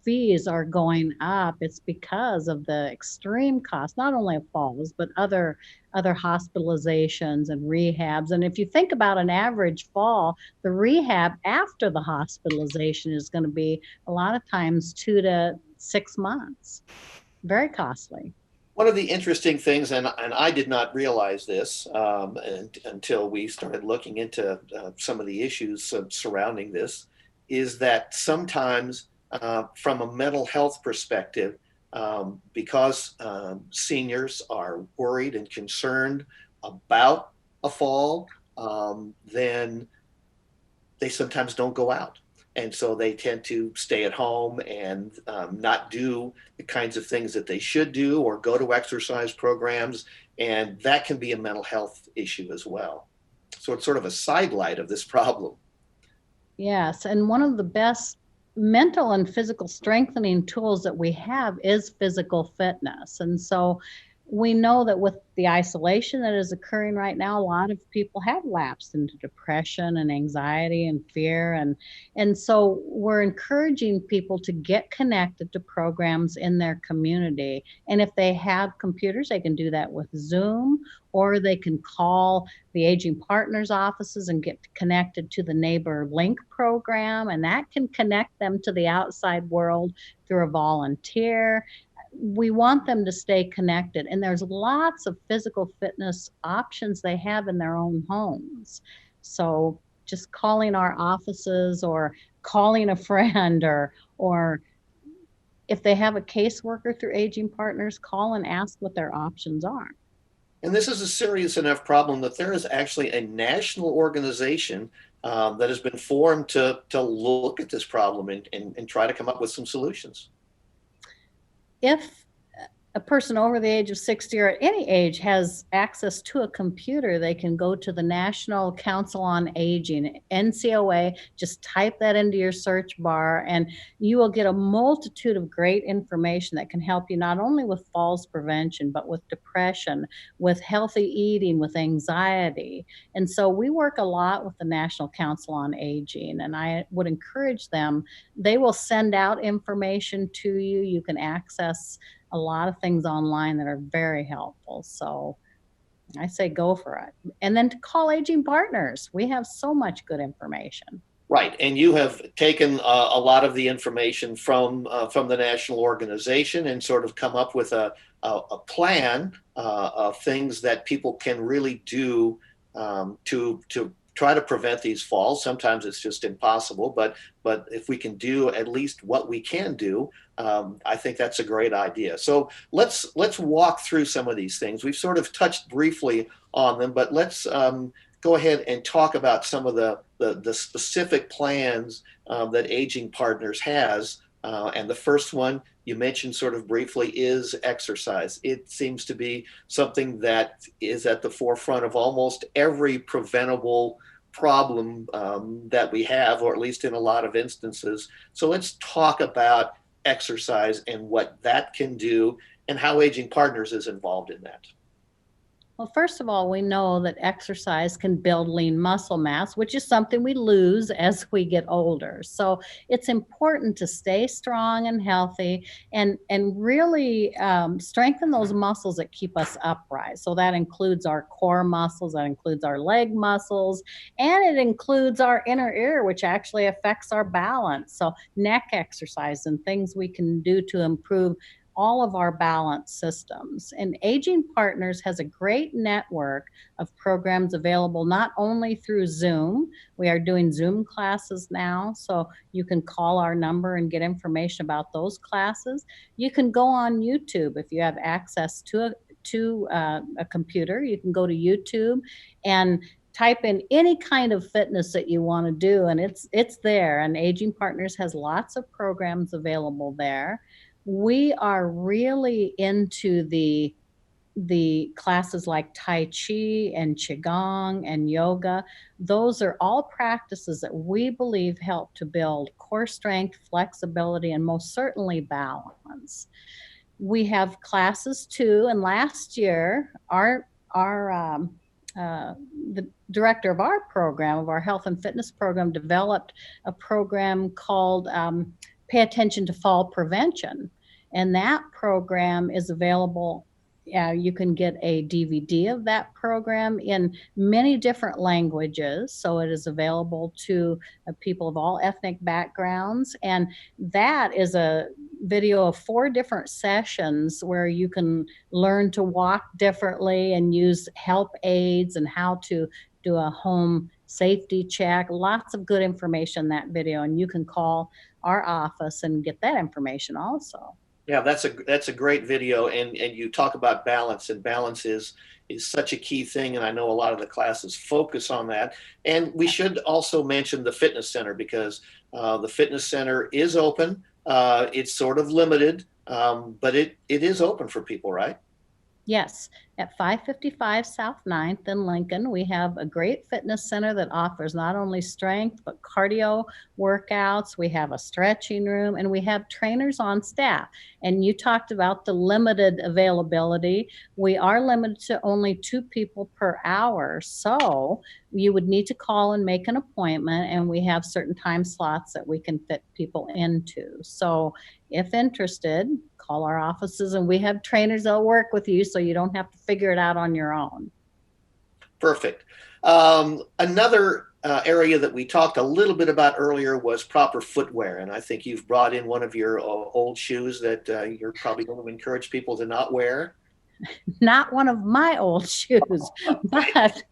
fees are going up, it's because of the extreme cost, not only of falls, but other hospitalizations and rehabs. And if you think about an average fall, the rehab after the hospitalization is going to be a lot of times 2 to 6 months. Very costly. One of the interesting things, and I did not realize this until we started looking into some of the issues surrounding this, is that sometimes from a mental health perspective, because seniors are worried and concerned about a fall, then they sometimes don't go out. And so they tend to stay at home and not do the kinds of things that they should do, or go to exercise programs. And that can be a mental health issue as well. So it's sort of a sidelight of this problem. Yes, and one of the best mental and physical strengthening tools that we have is physical fitness. And so we know that with the isolation that is occurring right now, a lot of people have lapsed into depression and anxiety and fear. And so we're encouraging people to get connected to programs in their community. And if they have computers, they can do that with Zoom, or they can call the Aging Partners offices and get connected to the Neighbor Link program. And that can connect them to the outside world through a volunteer. We want them to stay connected, and there's lots of physical fitness options they have in their own homes. So just calling our offices, or calling a friend, or if they have a caseworker through Aging Partners, call and ask what their options are. And this is a serious enough problem that there is actually a national organization that has been formed to look at this problem and try to come up with some solutions. If a person over the age of 60 or at any age has access to a computer, they can go to the National Council on Aging, NCOA, just type that into your search bar, and you will get a multitude of great information that can help you not only with falls prevention, but with depression, with healthy eating, with anxiety. And so we work a lot with the National Council on Aging, and I would encourage them. They will send out information to you. You can access a lot of things online that are very helpful. So I say go for it. And then to call Aging Partners. We have so much good information. Right. And you have taken a lot of the information from the national organization and sort of come up with a plan of things that people can really do to try to prevent these falls. Sometimes it's just impossible, but if we can do at least what we can do, I think that's a great idea. So let's walk through some of these things. We've sort of touched briefly on them, but let's go ahead and talk about some of the specific plans that Aging Partners has. And the first one you mentioned sort of briefly is exercise. It seems to be something that is at the forefront of almost every preventable problem that we have, or at least in a lot of instances. So let's talk about exercise and what that can do and how Aging Partners is involved in that. Well, first of all, we know that exercise can build lean muscle mass, which is something we lose as we get older. So it's important to stay strong and healthy and really strengthen those muscles that keep us upright. So that includes our core muscles, that includes our leg muscles, and it includes our inner ear, which actually affects our balance. So neck exercise and things we can do to improve all of our balance systems. And Aging Partners has a great network of programs available not only through Zoom, we are doing Zoom classes now, so you can call our number and get information about those classes. You can go on YouTube if you have access to a computer. You can go to YouTube and type in any kind of fitness that you want to do, and it's there. And Aging Partners has lots of programs available there. We are really into the classes like Tai Chi and Qigong and yoga. Those are all practices that we believe help to build core strength, flexibility, and most certainly balance. We have classes too, and last year, the director of our program, of our health and fitness program, developed a program called Pay Attention to Fall Prevention. And that program is available. You can get a DVD of that program in many different languages. So it is available to people of all ethnic backgrounds. And that is a video of 4 different sessions where you can learn to walk differently and use help aids and how to do a home safety check. Lots of good information in that video. And you can call our office and get that information also. Yeah, that's a great video, and you talk about balance, and balance is such a key thing, and I know a lot of the classes focus on that. And we should also mention the fitness center, because the fitness center is open. It's sort of limited, but it is open for people, right? Yes, at 555 South 9th in Lincoln, we have a great fitness center that offers not only strength, but cardio workouts. We have a stretching room, and we have trainers on staff. And you talked about the limited availability. We are limited to only 2 people per hour. So you would need to call and make an appointment, and we have certain time slots that we can fit people into. So if interested, call our offices, and we have trainers that'll work with you so you don't have to figure it out on your own. Perfect. Another area that we talked a little bit about earlier was proper footwear. And I think you've brought in one of your old shoes that you're probably going to encourage people to not wear. Not one of my old shoes, but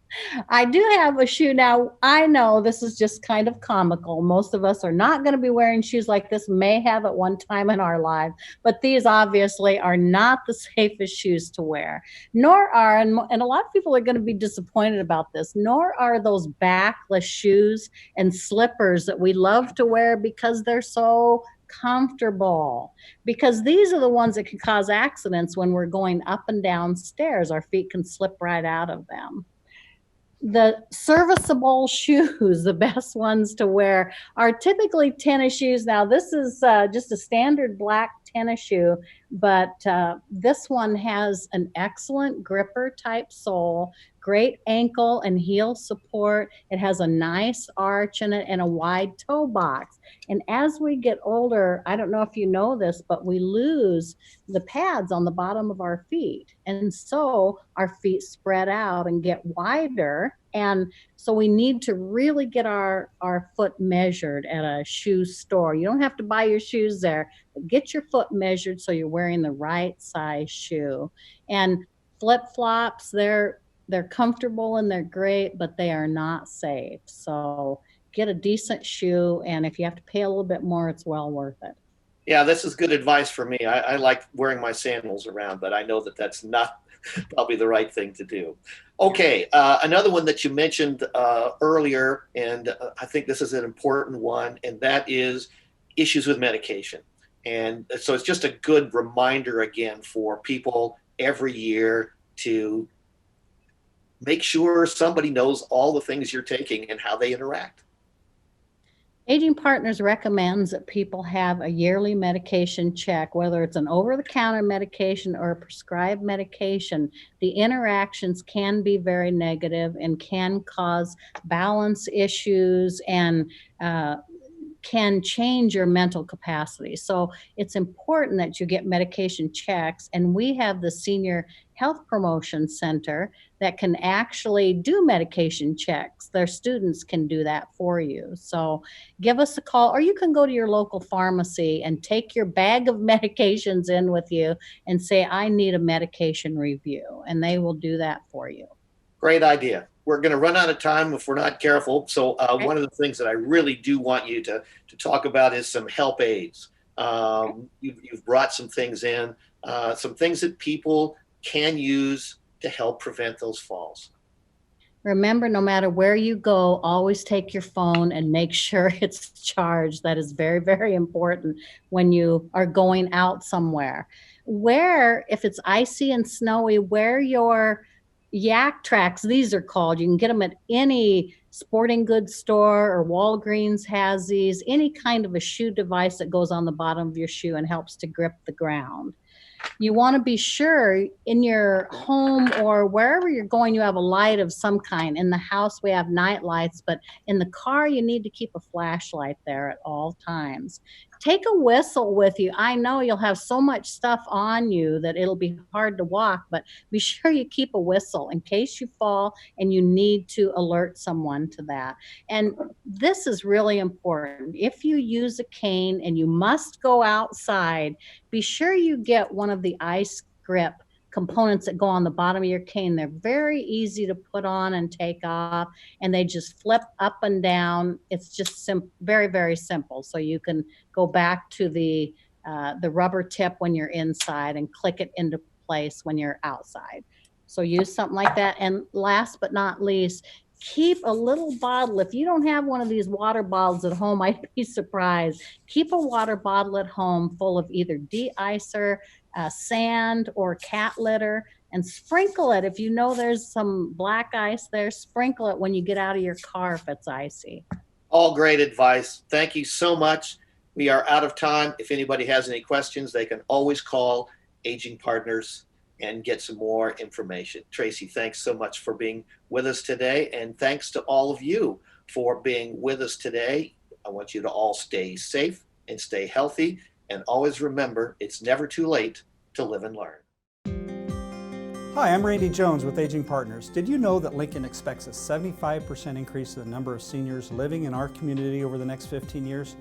I do have a shoe now. I know this is just kind of comical. Most of us are not going to be wearing shoes like this, may have at one time in our lives, but these obviously are not the safest shoes to wear. Nor are, and a lot of people are going to be disappointed about this, nor are those backless shoes and slippers that we love to wear because they're so comfortable, because these are the ones that can cause accidents when we're going up and down stairs. Our feet can slip right out of them. The serviceable shoes, the best ones to wear, are typically tennis shoes. Now, this is just a standard black tennis shoe, but this one has an excellent gripper type sole, great ankle and heel support. It has a nice arch in it and a wide toe box. And as we get older, I don't know if you know this, but we lose the pads on the bottom of our feet. And so our feet spread out and get wider. And so we need to really get our foot measured at a shoe store. You don't have to buy your shoes there, but get your foot measured so you're wearing the right size shoe. And flip-flops, they're comfortable and they're great, but they are not safe. So get a decent shoe, and if you have to pay a little bit more, it's well worth it. Yeah, this is good advice for me. I like wearing my sandals around, but I know that that's not probably the right thing to do. Okay, another one that you mentioned earlier, and I think this is an important one, and that is issues with medication. And so it's just a good reminder again for people every year to make sure somebody knows all the things you're taking and how they interact. Aging Partners recommends that people have a yearly medication check, whether it's an over-the-counter medication or a prescribed medication. The interactions can be very negative and can cause balance issues and can change your mental capacity. So it's important that you get medication checks. And we have the Senior Health Promotion Center that can actually do medication checks. Their students can do that for you. So give us a call, or you can go to your local pharmacy and take your bag of medications in with you and say, I need a medication review, and they will do that for you. Great idea. We're going to run out of time if we're not careful. So Okay. one of the things that I really do want you to talk about is some help aids. You've brought some things in, some things that people can use to help prevent those falls. Remember, no matter where you go, always take your phone and make sure it's charged. That is very, very important when you are going out somewhere. If it's icy and snowy, wear your yak tracks. These are called. You can get them at any sporting goods store, or Walgreens has these, any kind of a shoe device that goes on the bottom of your shoe and helps to grip the ground. You want to be sure in your home or wherever you're going, you have a light of some kind. In the house, we have night lights, but in the car, you need to keep a flashlight there at all times. Take a whistle with you. I know you'll have so much stuff on you that it'll be hard to walk, but be sure you keep a whistle in case you fall and you need to alert someone to that. And this is really important. If you use a cane and you must go outside, be sure you get one of the ice grip components that go on the bottom of your cane. They're very easy to put on and take off, and they just flip up and down. It's just very, very simple. So you can go back to the rubber tip when you're inside and click it into place when you're outside. So use something like that. And last but not least, keep a little bottle. If you don't have one of these water bottles at home, I'd be surprised. Keep a water bottle at home full of either de-icer, sand, or cat litter, and sprinkle it. If you know there's some black ice there, sprinkle it when you get out of your car if it's icy. All great advice. Thank you so much. We are out of time. If anybody has any questions, they can always call Aging Partners and get some more information. Tracy, thanks so much for being with us today. And thanks to all of you for being with us today. I want you to all stay safe and stay healthy. And always remember, it's never too late to live and learn. Hi, I'm Randy Jones with Aging Partners. Did you know that Lincoln expects a 75% increase in the number of seniors living in our community over the next 15 years?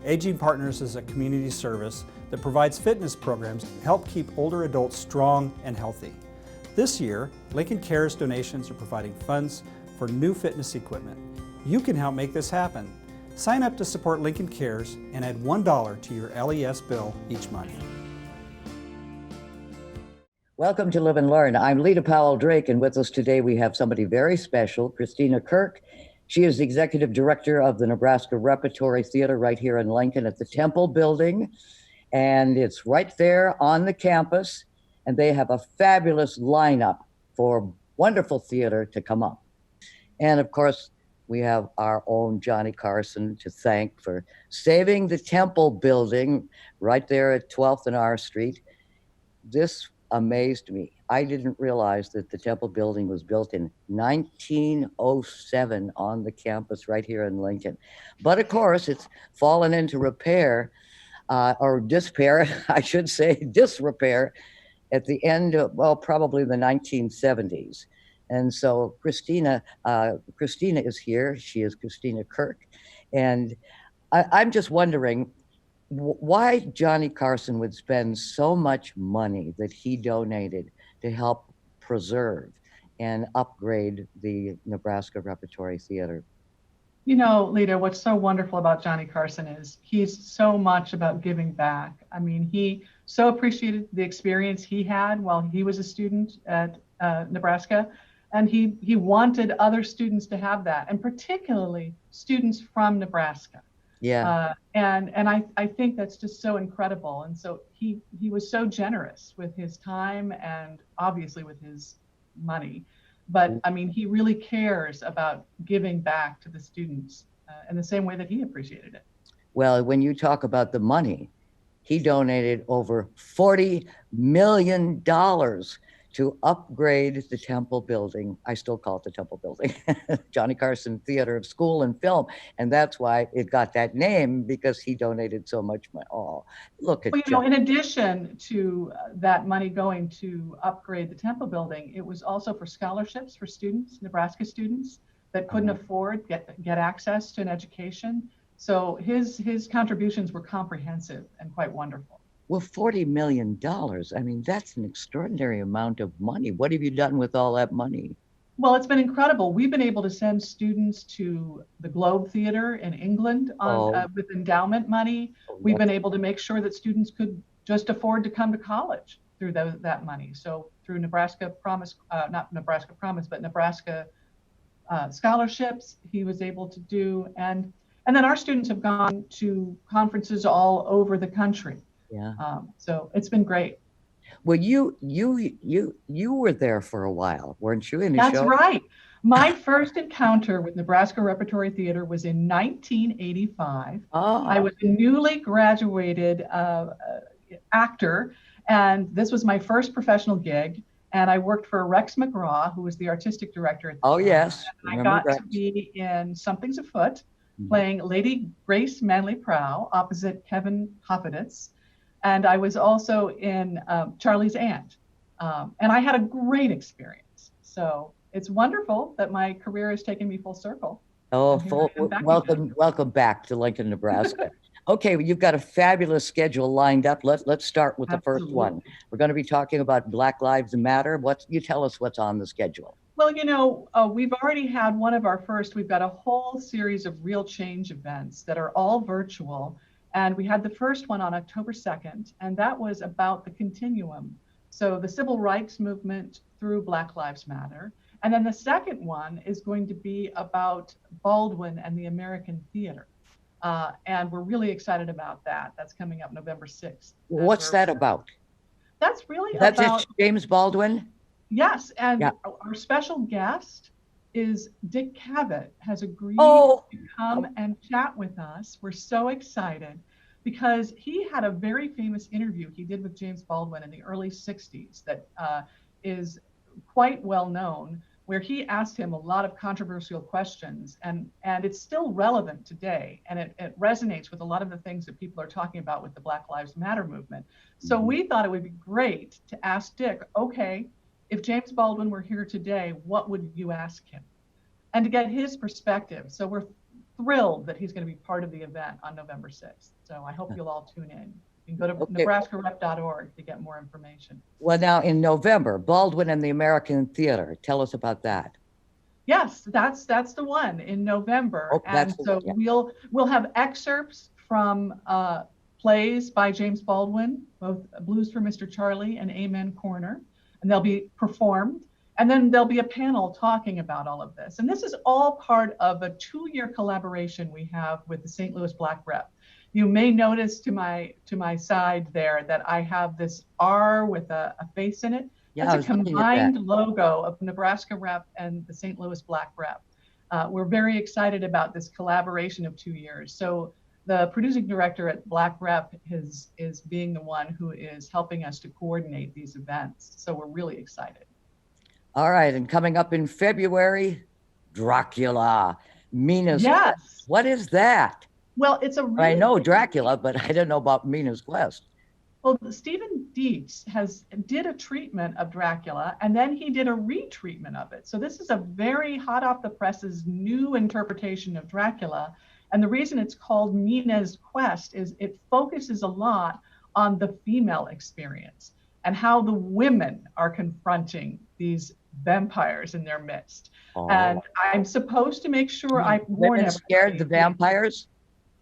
Aging Partners is a community service that provides fitness programs to help keep older adults strong and healthy. This year, Lincoln Cares donations are providing funds for new fitness equipment. You can help make this happen. Sign up to support Lincoln Cares and add $1 to your LES bill each month. Welcome to Live and Learn. I'm Lita Powell-Drake, and with us today we have somebody very special, Christina Kirk. She is the executive director of the Nebraska Repertory Theater right here in Lincoln at the Temple Building. And it's right there on the campus. And they have a fabulous lineup for wonderful theater to come up. And of course, we have our own Johnny Carson to thank for saving the Temple Building right there at 12th and R Street. This amazed me. I didn't realize that the Temple Building was built in 1907 on the campus right here in Lincoln. But of course, it's fallen into repair, or disrepair, I should say, disrepair at the end of, well, probably the 1970s. And so Christina is here. She is Christina Kirk. And I'm just wondering why Johnny Carson would spend so much money that he donated to help preserve and upgrade the Nebraska Repertory Theater. You know, Lita, what's so wonderful about Johnny Carson is he's so much about giving back. I mean, he so appreciated the experience he had while he was a student at Nebraska. And he wanted other students to have that, and particularly students from Nebraska. Yeah. And I think that's just so incredible. And so he was so generous with his time and obviously with his money. But I mean, he really cares about giving back to the students in the same way that he appreciated it. Well, when you talk about the money, he donated over $40 million to upgrade the Temple building. I still call it the Temple building, Johnny Carson Theater of School and Film. And that's why it got that name, because he donated so much money. Oh, look at well, you know, in addition to that money going to upgrade the Temple building, it was also for scholarships for students, Nebraska students that couldn't afford get access to an education. So his contributions were comprehensive and quite wonderful. Well, $40 million. I mean, that's an extraordinary amount of money. What have you done with all that money? Well, it's been incredible. We've been able to send students to the Globe Theater in England with endowment money. We've been able to make sure that students could just afford to come to college through that money. So through Nebraska Promise, not Nebraska Promise, but Nebraska scholarships, he was able to do. And then our students have gone to conferences all over the country. Yeah. So it's been great. Well, you were there for a while, weren't you? That's right. My first encounter with Nebraska Repertory Theater was in 1985. Oh. I was a newly graduated actor, and this was my first professional gig. And I worked for Rex McGraw, who was the artistic director at the time. Yes. And I got to be in Something's Afoot, playing Lady Grace Manley Prow opposite Kevin Hofeditz. And I was also in Charlie's Aunt. And I had a great experience. So it's wonderful that my career has taken me full circle. Oh, welcome back to Lincoln, Nebraska. Okay, well, you've got a fabulous schedule lined up. Let's start with the first one. We're going to be talking about Black Lives Matter. You tell us what's on the schedule. Well, you know, we've already had one of our first. We've got a whole series of real change events that are all virtual. And we had the first one on October 2nd, and that was about the continuum. So the civil rights movement through Black Lives Matter. And then the second one is going to be about Baldwin and the American theater. And we're really excited about that. That's coming up November 6th. What's that about? That's really That's about it, James Baldwin? Yes, and our special guest is Dick Cavett has agreed to come and chat with us. We're so excited because he had a very famous interview he did with James Baldwin in the early 60s that is quite well known, where he asked him a lot of controversial questions, and it's still relevant today, and it resonates with a lot of the things that people are talking about with the Black Lives Matter movement. So we thought it would be great to ask Dick, okay, if James Baldwin were here today, what would you ask him? And to get his perspective. So we're thrilled that he's going to be part of the event on November 6th. So I hope you'll all tune in. You can go to nebraskarep.org to get more information. Well, now in November, Baldwin and the American Theater. Tell us about that. Yes, that's the one in November. And so we'll have excerpts from plays by James Baldwin, both Blues for Mr. Charlie and Amen Corner, and they'll be performed. And then there'll be a panel talking about all of this. And this is all part of a 2-year collaboration we have with the St. Louis Black Rep. You may notice to my side there that I have this R with a face in it. Yeah, it's a combined logo of Nebraska Rep and the St. Louis Black Rep. We're very excited about this collaboration of 2 years. So the producing director at Black Rep is being the one who is helping us to coordinate these events. So we're really excited. All right, and coming up in February, Dracula, Mina's Yes. Quest. What is that? Well, it's a really I know Dracula, but I didn't know about Mina's Quest. Well, Stephen Dietz did a treatment of Dracula, and then he did a retreatment of it. So this is a very hot off the presses new interpretation of Dracula. And the reason it's called Mina's Quest is it focuses a lot on the female experience and how the women are confronting these vampires in their midst. Oh. And I'm supposed to make sure I warn everybody. Scared the vampires?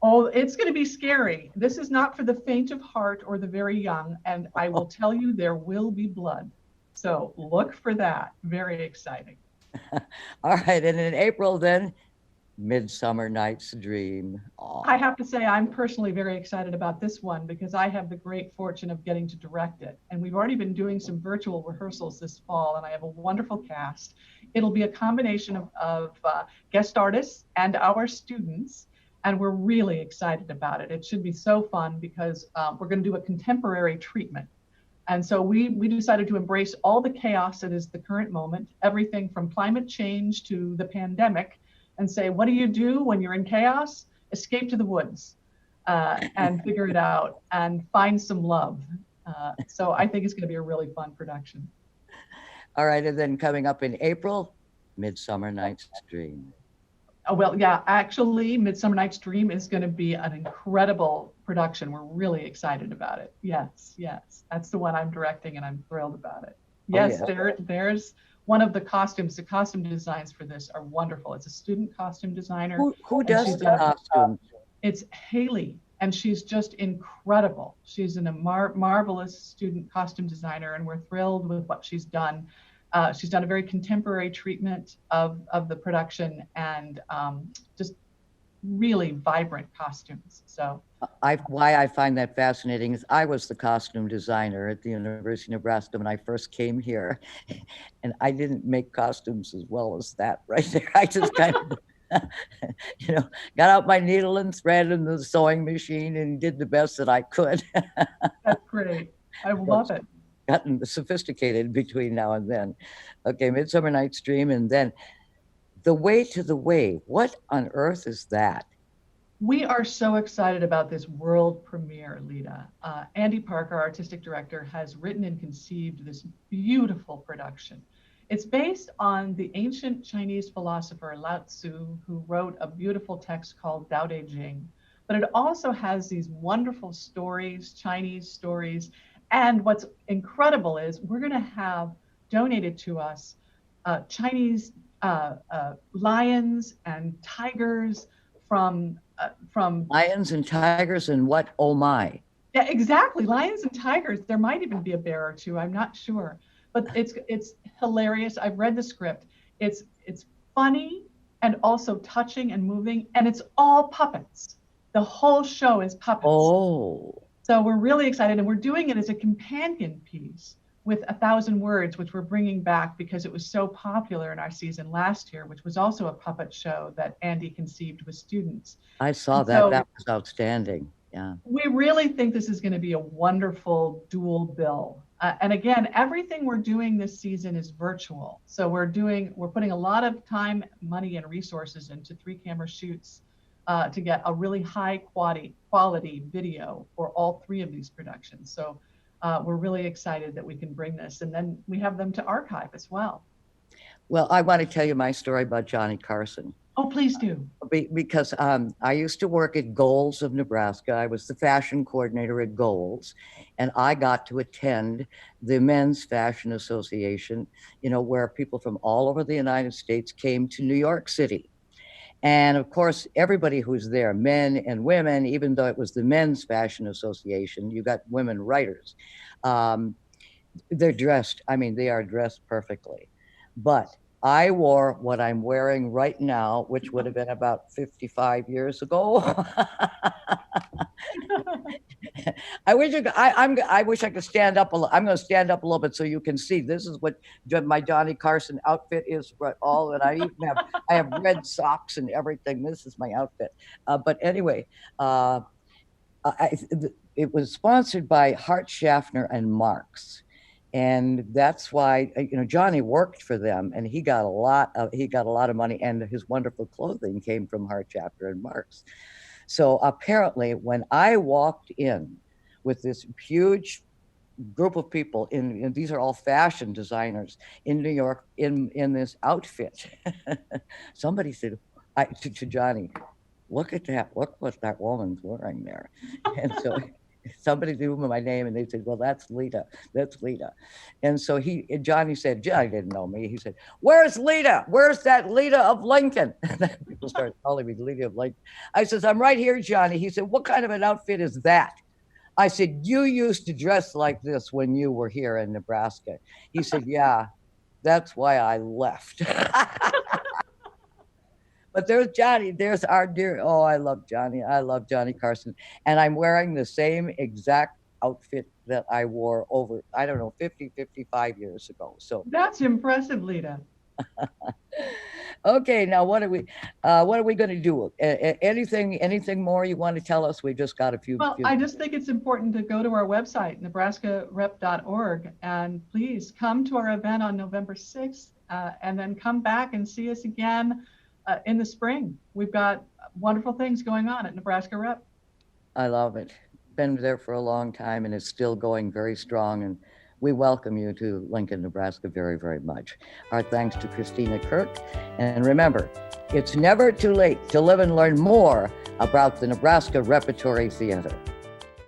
Oh, it's going to be scary. This is not for the faint of heart or the very young. And I will tell you, there will be blood. So look for that. Very exciting. All right. And in April, then, Midsummer Night's Dream. Oh. I have to say, I'm personally very excited about this one because I have the great fortune of getting to direct it. And we've already been doing some virtual rehearsals this fall, and I have a wonderful cast. It'll be a combination of guest artists and our students, and we're really excited about it. It should be so fun because we're going to do a contemporary treatment. And so we decided to embrace all the chaos that is the current moment, everything from climate change to the pandemic, and say, what do you do when you're in chaos? Escape to the woods and figure it out and find some love. So I think it's going to be a really fun production. All right, and then coming up in April, Midsummer Night's Dream. Oh, well, yeah, actually, Midsummer Night's Dream is going to be an incredible production. We're really excited about it. Yes, that's the one I'm directing, and I'm thrilled about it. Yes, Oh, yeah. there's one of the costumes. The costume designs for this are wonderful. It's a student costume designer. Who does the costumes? It's Haley, and she's just incredible. She's a marvelous student costume designer, and we're thrilled with what she's done. She's done a very contemporary treatment of the production, and just really vibrant costumes. So Why I find that fascinating is I was the costume designer at the University of Nebraska when I first came here, and I didn't make costumes as well as that right there. I just kind of, got out my needle and thread in the sewing machine and did the best that I could. That's great. I love it. Gotten sophisticated between now and then. Okay, Midsummer Night's Dream, and then The Way to the Way. What on earth is that? We are so excited about this world premiere, Lita. Andy Parker, our artistic director, has written and conceived this beautiful production. It's based on the ancient Chinese philosopher Lutz, who wrote a beautiful text called Tao Te Ching. But it also has these wonderful stories, Chinese stories. And what's incredible is we're going to have donated to us Chinese lions and tigers from Lions and tigers and what? Oh my. Yeah, exactly. Lions and tigers. There might even be a bear or two. I'm not sure, but it's hilarious. I've read the script. It's funny and also touching and moving, and it's all puppets. The whole show is puppets. Oh. So we're really excited, and we're doing it as a companion piece with 1,000 Words, which we're bringing back because it was so popular in our season last year, which was also a puppet show that Andy conceived with students. I saw that. That was outstanding. Yeah. We really think this is going to be a wonderful dual bill. And again, everything we're doing this season is virtual. So we're putting a lot of time, money, and resources into 3-camera shoots to get a really high quality video for all 3 of these productions. So we're really excited that we can bring this, and then we have them to archive as well. Well, I want to tell you my story about Johnny Carson. Oh, please do. Because I used to work at Goals of Nebraska. I was the fashion coordinator at Goals, and I got to attend the Men's Fashion Association, where people from all over the United States came to New York City. And of course, everybody who's there, men and women, even though it was the Men's Fashion Association, you got women writers. They're dressed, they are dressed perfectly. But I wore what I'm wearing right now, which would have been about 55 years ago. I wish I could stand up. I'm going to stand up a little bit so you can see. This is what my Johnny Carson outfit is. All that I even have. I have red socks and everything. This is my outfit. But anyway, it was sponsored by Hart Schaffner and Marx. And that's why, Johnny worked for them, and he got a lot of money, and his wonderful clothing came from Hart Chapter and Marx. So apparently, when I walked in with this huge group of people, and these are all fashion designers in New York, in this outfit, somebody said to Johnny, "Look at that! Look what that woman's wearing there." And so somebody knew my name, and they said, "Well, that's Lita. That's Lita." And so Johnny said, Johnny didn't know me. He said, "Where's Lita? Where's that Lita of Lincoln?" And then people started calling me Lita of Lincoln. I says, "I'm right here, Johnny." He said, "What kind of an outfit is that?" I said, "You used to dress like this when you were here in Nebraska." He said, "Yeah, that's why I left." But there's Johnny, there's our dear, I love Johnny. I love Johnny Carson. And I'm wearing the same exact outfit that I wore over, 50, 55 years ago. So that's impressive, Lita. Okay, now what are we going to do? Anything more you want to tell us? We just got a few. Well, I just think it's important to go to our website, nebraskarep.org, and please come to our event on November 6th, and then come back and see us again in the spring. We've got wonderful things going on at Nebraska Rep. I love it. Been there for a long time, and it's still going very strong. And we welcome you to Lincoln, Nebraska very, very much. Our thanks to Christina Kirk. And remember, it's never too late to live and learn more about the Nebraska Repertory Theater.